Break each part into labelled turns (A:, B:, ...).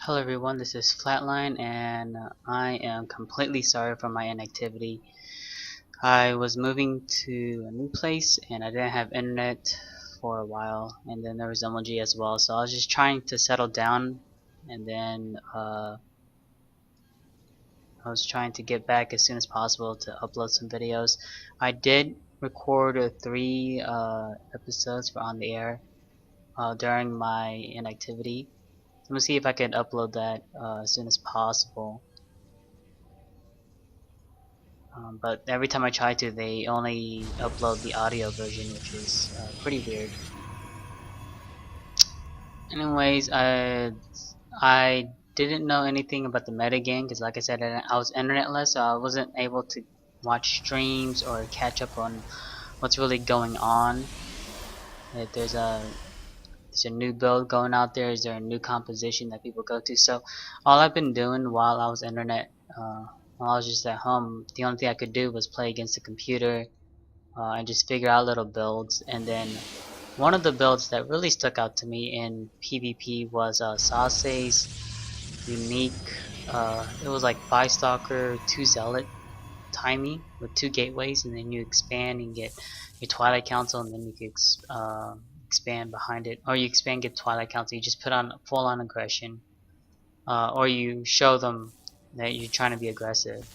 A: Hello everyone, this is FlatLine and I am completely sorry for my inactivity. I was moving to a new place and I didn't have internet for a while, and then there was MLG as well, so I was just trying to settle down, and then I was trying to get back as soon as possible to upload some videos. I did record 3 episodes for on the air during my inactivity. I'm gonna see if I can upload that as soon as possible. But every time I try to, they only upload the audio version, which is pretty weird. Anyways, I didn't know anything about the meta game because, like I said, I was internetless, so I wasn't able to watch streams or catch up on what's really going on. If there's a new build going out there, is there a new composition that people go to? So all I've been doing while I was while I was just at home, the only thing I could do was play against the computer and just figure out little builds. And then one of the builds that really stuck out to me in PvP was SaSe's unique. It was like 5 Stalker, 2 Zealot timing with 2 gateways, and then you expand and get your Twilight Council, and then you can expand behind it, or you expand get Twilight Council. You just put on full on aggression, or you show them that you're trying to be aggressive.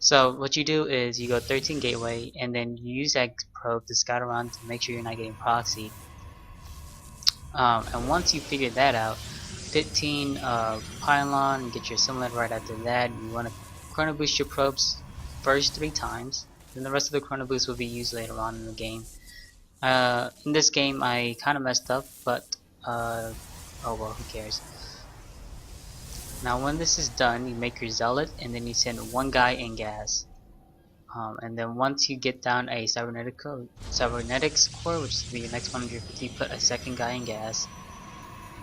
A: So what you do is you go 13 gateway, and then you use that probe to scout around to make sure you're not getting proxied. And once you figure that out, 15 Pylon, and get your Assimilator right after that. You want to chrono boost your probes first 3 times, then the rest of the chrono boost will be used later on in the game. In this game I kind of messed up, but oh well, who cares. Now when this is done, you make your Zealot, and then you send 1 guy in gas. And then once you get down a Cybernetics Core, which is the next 150, put a 2nd guy in gas.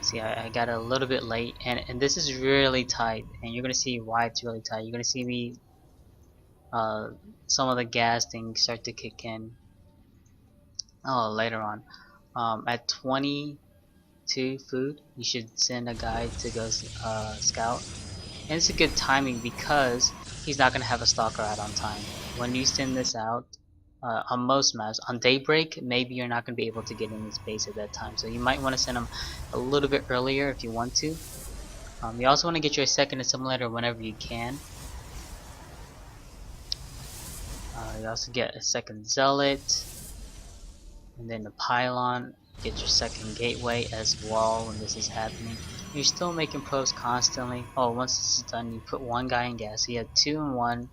A: See, I got a little bit late, and this is really tight, and you're gonna see why it's really tight. You're gonna see me, some of the gas things start to kick in later on. At 22 food, you should send a guy to go scout. And it's a good timing because he's not going to have a stalker out on time. When you send this out, on most maps, on daybreak, maybe you're not going to be able to get in his base at that time. So you might want to send him a little bit earlier if you want to. You also want to get your 2nd assimilator whenever you can. You also get a 2nd zealot, and then the pylon. Get your 2nd gateway as well when this is happening. You're still making probes constantly. Oh, once this is done, you put 1 guy in gas. So you have 2 and 1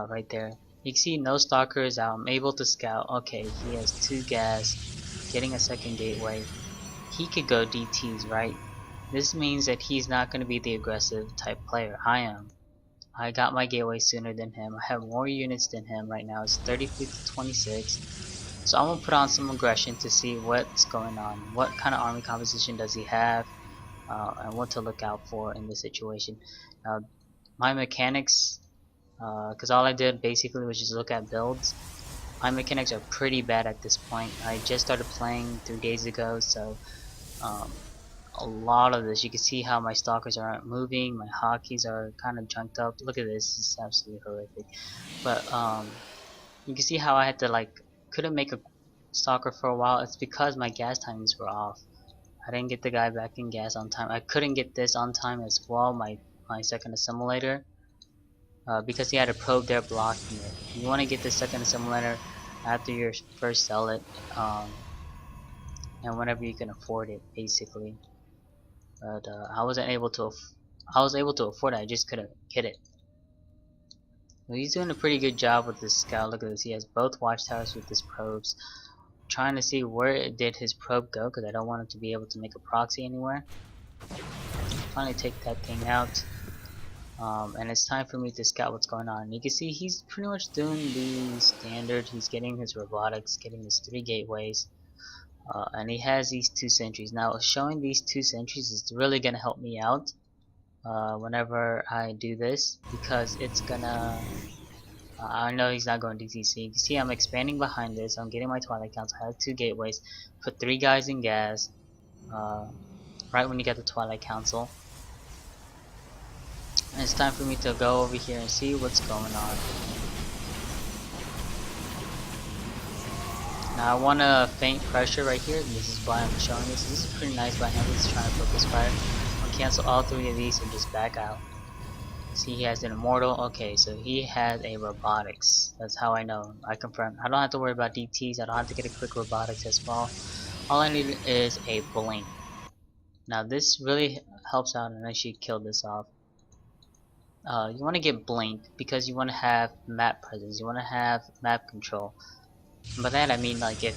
A: right there. You can see no stalkers out. I'm able to scout. Okay, he has 2 gas, getting a 2nd gateway. He could go DTs, right? This means that he's not going to be the aggressive type player. I am. I got my gateway sooner than him. I have more units than him right now. It's 33 to 26. So I'm going to put on some aggression to see what's going on. What kind of army composition does he have? And what to look out for in this situation. My mechanics, because all I did basically was just look at builds. My mechanics are pretty bad at this point. I just started playing 3 days ago, so a lot of this, you can see how my stalkers aren't moving, my hotkeys are kind of junked up. Look at this, it's absolutely horrific. But you can see how I had to couldn't make a stalker for a while. It's because my gas timings were off. I didn't get the guy back in gas on time. I couldn't get this on time as well, my 2nd assimilator, because he had a probe there blocking it. You want to get the 2nd assimilator after your first zealot, and whenever you can afford it, basically. But I wasn't able to. I was able to afford it. I just couldn't get it. Well, he's doing a pretty good job with this scout. Look at this. He has both watchtowers with his probes. Trying to see where did his probe go, because I don't want him to be able to make a proxy anywhere. Finally take that thing out. And it's time for me to scout what's going on. You can see he's pretty much doing the standard. He's getting his robotics, getting his 3 gateways, and he has these 2 sentries. Now showing these 2 sentries is really gonna help me out whenever I do this, because it's gonna I know he's not going DTC. You can see I'm expanding behind this. I'm getting my Twilight Council. I have 2 gateways. Put 3 guys in gas right when you get the Twilight Council. And it's time for me to go over here and see what's going on. Now I want to feint pressure right here. This is why I'm showing this. This is pretty nice by him. He's trying to focus fire. I'll cancel all 3 of these and just back out. See, he has an immortal. Okay, so he has a robotics. That's how I know. I confirm. I don't have to worry about DTs. I don't have to get a quick robotics as well. All I need is a blink. Now this really helps out and I should kill this off. You want to get blink because you want to have map presence. You want to have map control. And by that I mean, like, if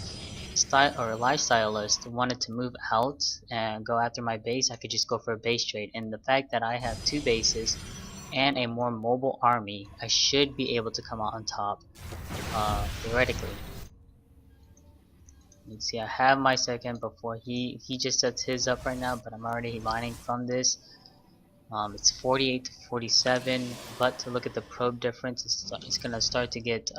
A: style or lifestylist wanted to move out and go after my base, I could just go for a base trade. And the fact that I have 2 bases and a more mobile army, I should be able to come out on top, theoretically. You can see I have my second before he just sets his up right now, but I'm already lining from this. It's 48 to 47, but to look at the probe difference, it's gonna start to get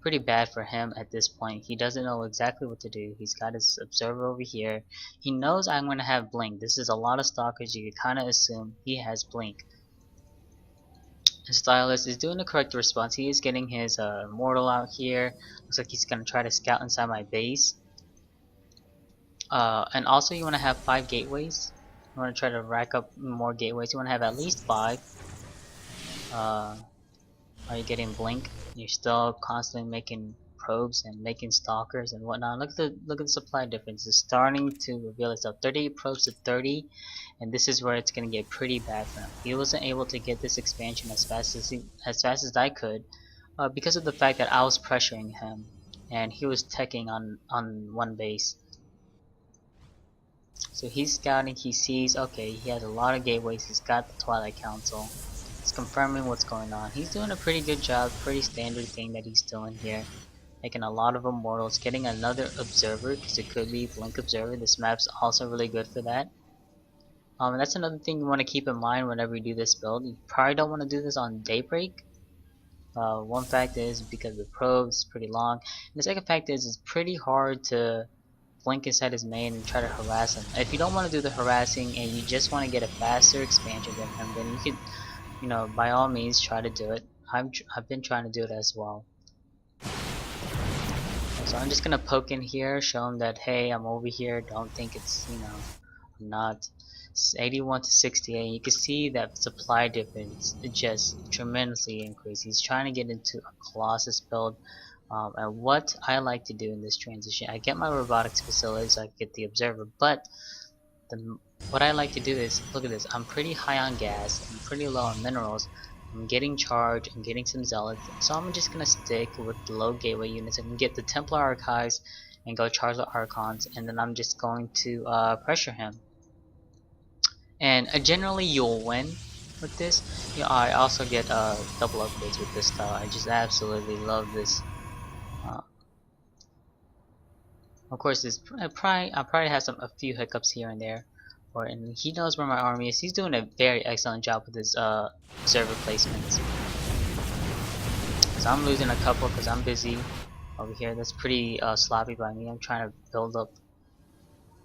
A: pretty bad for him at this point. He doesn't know exactly what to do. He's got his observer over here. He knows I'm gonna have blink. This is a lot of stalkers. You could kind of assume he has blink. His stylist is doing the correct response. He is getting his immortal out here. Looks like he's gonna try to scout inside my base. And also you want to have 5 gateways. You want to try to rack up more gateways. You want to have at least 5. Are you getting blink? You're still constantly making probes and making stalkers and whatnot. Look at the supply difference. It's starting to reveal itself. 38 probes to 30, and this is where it's gonna get pretty bad for him. He wasn't able to get this expansion as fast as I could, because of the fact that I was pressuring him, and he was teching on one base. So he's scouting. He sees, okay, he has a lot of gateways. He's got the Twilight Council. He's confirming what's going on. He's doing a pretty good job, pretty standard thing that he's doing here. Making a lot of immortals, getting another observer, because it could be blink observer. This map's also really good for that. And that's another thing you want to keep in mind whenever you do this build. You probably don't want to do this on daybreak. One fact is because the probe is pretty long. And the second fact is it's pretty hard to blink inside his main and try to harass him. If you don't want to do the harassing and you just want to get a faster expansion than him, then you could, you know, by all means try to do it. I've been trying to do it as well. So I'm just gonna poke in here, show him that, hey, I'm over here. Don't think it's, you know, I'm not. It's 81 to 68. You can see that supply difference just tremendously increased. He's trying to get into a Colossus build. And what I like to do in this transition, I get my robotics facilities, I get the observer, but what I like to do is, look at this, I'm pretty high on gas, I'm pretty low on minerals, I'm getting charged, I'm getting some zealots, so I'm just gonna stick with the low gateway units and get the Templar Archives and go charge the Archons, and then I'm just going to pressure him. And generally you'll win with this. You know, I also get double upgrades with this style. I just absolutely love this. Of course, this I probably have a few hiccups here and there, and he knows where my army is. He's doing a very excellent job with his server placements. So I'm losing a couple because I'm busy over here. That's pretty sloppy by me. I'm trying to build up,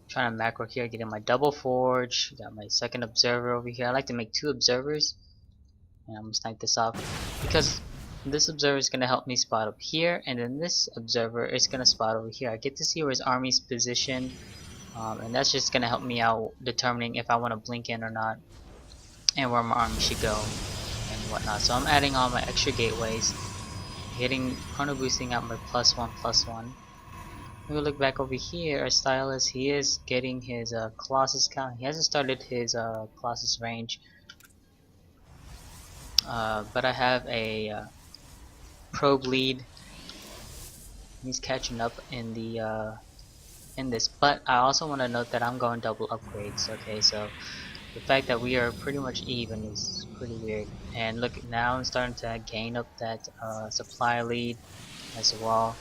A: trying to macro here, getting my double forge. Got my second observer over here. I like to make 2 observers, and I'm gonna snipe this off because this observer is going to help me spot up here, and then this observer is going to spot over here. I get to see where his army's positioned, and that's just going to help me out determining if I want to blink in or not, and where my army should go and whatnot. So I'm adding all my extra gateways, getting chrono boosting out my +1/+1. If we look back over here, our stylist, he is getting his Colossus count. He hasn't started his Colossus range, but I have a probe lead. He's catching up in the in this, but I also want to note that I'm going double upgrades. Okay, so the fact that we are pretty much even is pretty weird. And look, now I'm starting to gain up that supply lead as well.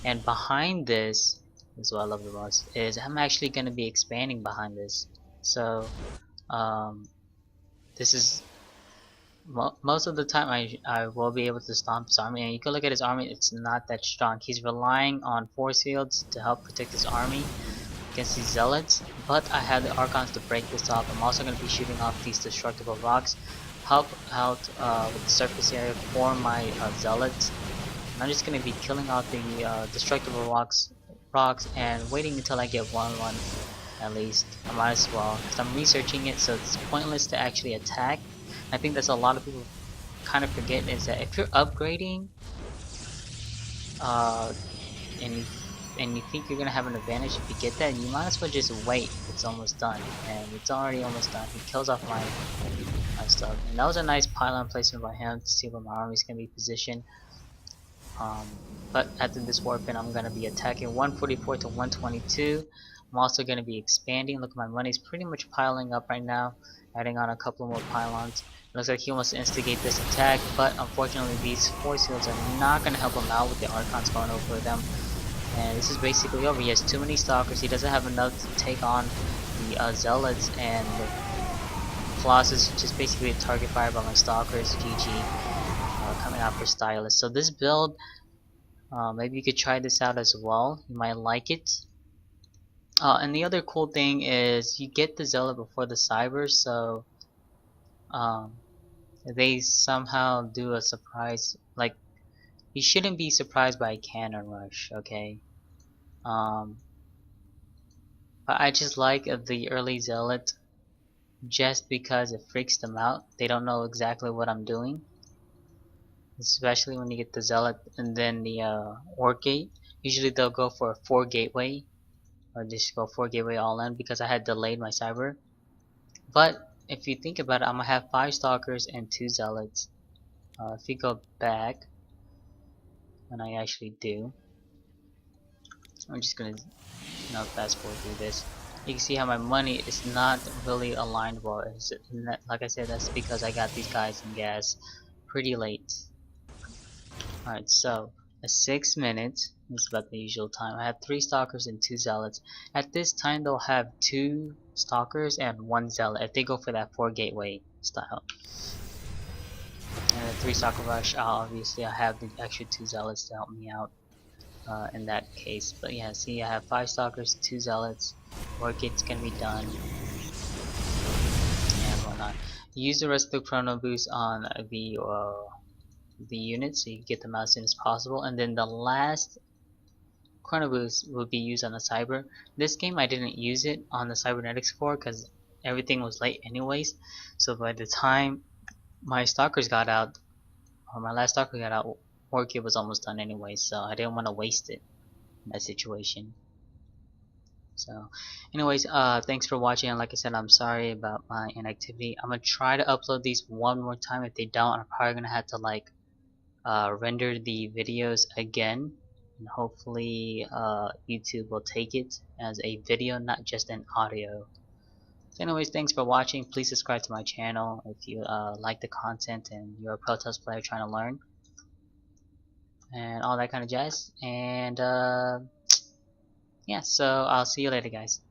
A: And behind this is what I love the most, is I'm actually going to be expanding behind this. So this is most of the time I will be able to stomp his army, and you can look at his army, it's not that strong. He's relying on force fields to help protect his army, against these zealots, but I have the archons to break this off. I'm also going to be shooting off these destructible rocks, help out with the surface area for my zealots. And I'm just going to be killing out the destructible rocks and waiting until I get one at least. I might as well, because I'm researching it, so it's pointless to actually attack. I think that's a lot of people kind of forget, is that if you're upgrading uh, and you think you're gonna have an advantage if you get that, you might as well just wait. It's almost done, and it's already almost done. He kills off my stuff, and that was a nice pylon placement by him to see where my army's gonna be positioned. But after this warping, I'm gonna be attacking 144 to 122. I'm also gonna be expanding. Look, my money's pretty much piling up right now, adding on a couple more pylons. It looks like he wants to instigate this attack, but unfortunately these force fields are not gonna help him out with the archons going over them. And this is basically over. He has too many stalkers. He doesn't have enough to take on the zealots, and the Colossus is just basically a target fire by my stalkers. GG. Coming out for Stylus. So this build, maybe you could try this out as well. You might like it. And the other cool thing is you get the Zealot before the Cyber, so um, they somehow do a surprise. Like, you shouldn't be surprised by a cannon rush, okay? But I just like the early Zealot just because it freaks them out. They don't know exactly what I'm doing, especially when you get the Zealot and then the Orc Gate. Usually they'll go for a 4 gateway, or just go 4 gateway all in, because I had delayed my Cyber. But if you think about it, I'm gonna have 5 Stalkers and 2 Zealots. If you go back, and I actually do, I'm just gonna fast forward through this. You can see how my money is not really aligned well. Like I said, that's because I got these guys in gas pretty late. Alright, so at 6 minutes, this is about the usual time, I have 3 Stalkers and 2 Zealots. At this time, they'll have 2 Stalkers and 1 Zealot if they go for that 4 gateway style. And the 3 Stalker rush, obviously I have the extra 2 Zealots to help me out in that case. But yeah, see, I have 5 Stalkers, 2 Zealots, Work It's gonna be done, and whatnot. Use the rest of the chrono boost on the units so you can get them out as soon as possible, and then the last chrono boost will be used on the Cyber. This game I didn't use it on the Cybernetics Core because everything was late anyways, so by the time my stalkers got out, or my last stalker got out, Orchid was almost done anyway, so I didn't want to waste it in that situation. So anyways, thanks for watching, and like I said, I'm sorry about my inactivity. I'm gonna try to upload these one more time. If they don't, I'm probably gonna have to like render the videos again, and hopefully YouTube will take it as a video, not just an audio. So anyways, thanks for watching. Please subscribe to my channel if you like the content and you're a Protoss player trying to learn, and all that kind of jazz. And yeah, so I'll see you later, guys.